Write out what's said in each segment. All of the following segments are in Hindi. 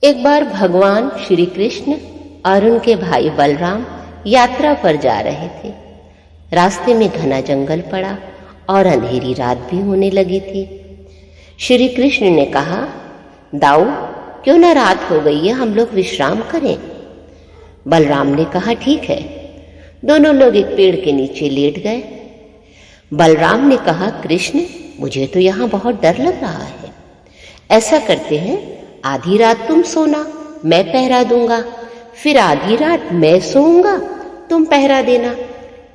एक बार भगवान श्री कृष्ण और उनके भाई बलराम यात्रा पर जा रहे थे। रास्ते में घना जंगल पड़ा और अंधेरी रात भी होने लगी थी। श्री कृष्ण ने कहा, दाऊ, क्यों ना रात हो गई है, हम लोग विश्राम करें। बलराम ने कहा, ठीक है। दोनों लोग एक पेड़ के नीचे लेट गए। बलराम ने कहा, कृष्ण, मुझे तो यहाँ बहुत डर लग रहा है। ऐसा करते हैं, आधी रात तुम सोना, मैं पहरा दूंगा, फिर आधी रात मैं सोऊंगा, तुम पहरा देना।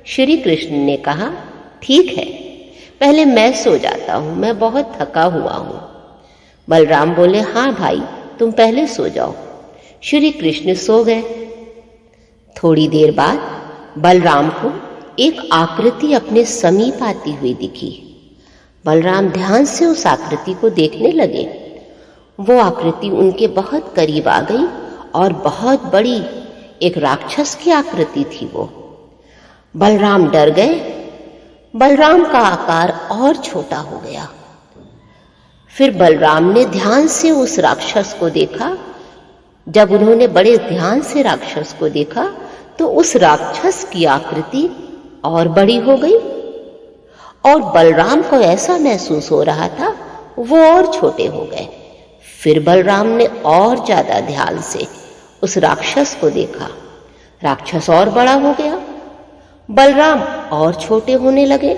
श्री कृष्ण ने कहा, ठीक है, पहले मैं सो जाता हूं, मैं बहुत थका हुआ हूं। बलराम बोले, हाँ भाई, तुम पहले सो जाओ। श्री कृष्ण सो गए। थोड़ी देर बाद बलराम को एक आकृति अपने समीप आती हुई दिखी। बलराम ध्यान से उस आकृति को देखने लगे। वो आकृति उनके बहुत करीब आ गई और बहुत बड़ी एक राक्षस की आकृति थी वो। बलराम डर गए। बलराम का आकार और छोटा हो गया। फिर बलराम ने ध्यान से उस राक्षस को देखा। जब उन्होंने बड़े ध्यान से राक्षस को देखा तो उस राक्षस की आकृति और बड़ी हो गई और बलराम को ऐसा महसूस हो रहा था वो और छोटे हो गए। फिर बलराम ने और ज्यादा ध्यान से उस राक्षस को देखा। राक्षस और बड़ा हो गया, बलराम और छोटे होने लगे।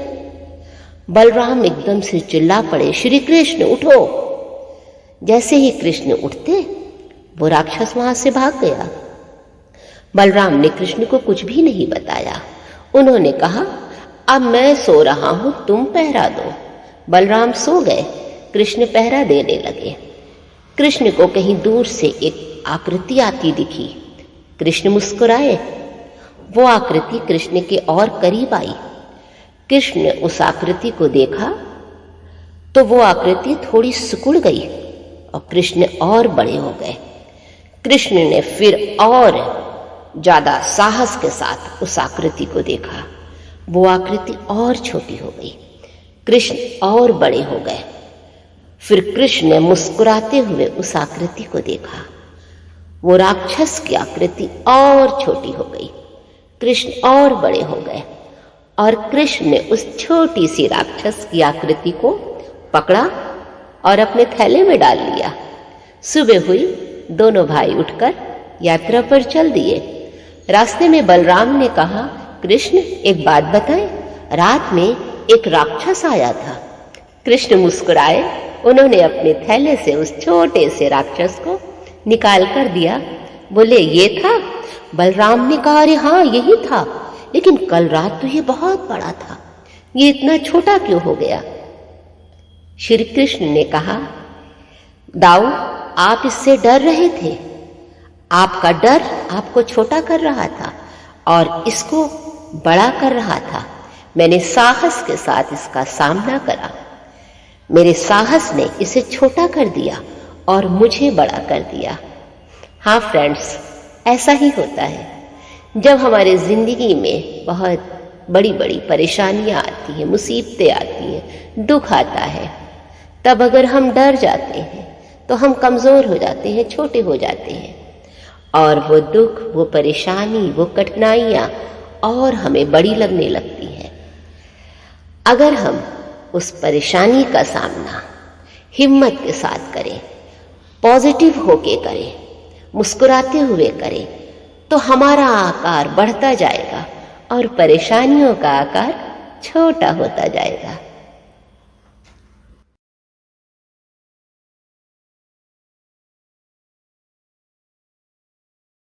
बलराम एकदम से चिल्ला पड़े, श्री कृष्ण उठो। जैसे ही कृष्ण उठते वो राक्षस वहां से भाग गया। बलराम ने कृष्ण को कुछ भी नहीं बताया। उन्होंने कहा, अब मैं सो रहा हूं, तुम पहरा दो। बलराम सो गए। कृष्ण पहरा देने लगे। कृष्ण को कहीं दूर से एक आकृति आती दिखी। कृष्ण मुस्कुराए। वो आकृति कृष्ण के और करीब आई। कृष्ण ने उस आकृति को देखा तो वो आकृति थोड़ी सिकुड़ गई और कृष्ण और बड़े हो गए। कृष्ण ने फिर और ज्यादा साहस के साथ उस आकृति को देखा। वो आकृति और छोटी हो गई। कृष्ण और बड़े हो गए। फिर कृष्ण ने मुस्कुराते हुए उस आकृति को देखा। वो राक्षस की आकृति और छोटी हो गई। कृष्ण और बड़े हो गए और कृष्ण ने उस छोटी सी राक्षस की आकृति को पकड़ा और अपने थैले में डाल लिया। सुबह हुई, दोनों भाई उठकर यात्रा पर चल दिए। रास्ते में बलराम ने कहा, कृष्ण, एक बात बताएं, रात में एक राक्षस आया था। कृष्ण मुस्कुराए। उन्होंने अपने थैले से उस छोटे से राक्षस को निकाल कर दिया। बोले, ये था? बलराम ने कहा, अरे हाँ, यही था, लेकिन कल रात तो ये बहुत बड़ा था, ये इतना छोटा क्यों हो गया? श्री कृष्ण ने कहा, दाऊ, आप इससे डर रहे थे। आपका डर आपको छोटा कर रहा था और इसको बड़ा कर रहा था। मैंने साहस के साथ इसका सामना करा। मेरे साहस ने इसे छोटा कर दिया और मुझे बड़ा कर दिया। हाँ फ्रेंड्स, ऐसा ही होता है। जब हमारे जिंदगी में बहुत बड़ी बड़ी परेशानियां आती हैं, मुसीबतें आती हैं, दुख आता है, तब अगर हम डर जाते हैं तो हम कमजोर हो जाते हैं, छोटे हो जाते हैं और वो दुख, वो परेशानी, वो कठिनाइयां और हमें बड़ी लगने लगती है। अगर हम उस परेशानी का सामना हिम्मत के साथ करें, पॉजिटिव होके करें, मुस्कुराते हुए करें, तो हमारा आकार बढ़ता जाएगा और परेशानियों का आकार छोटा होता जाएगा।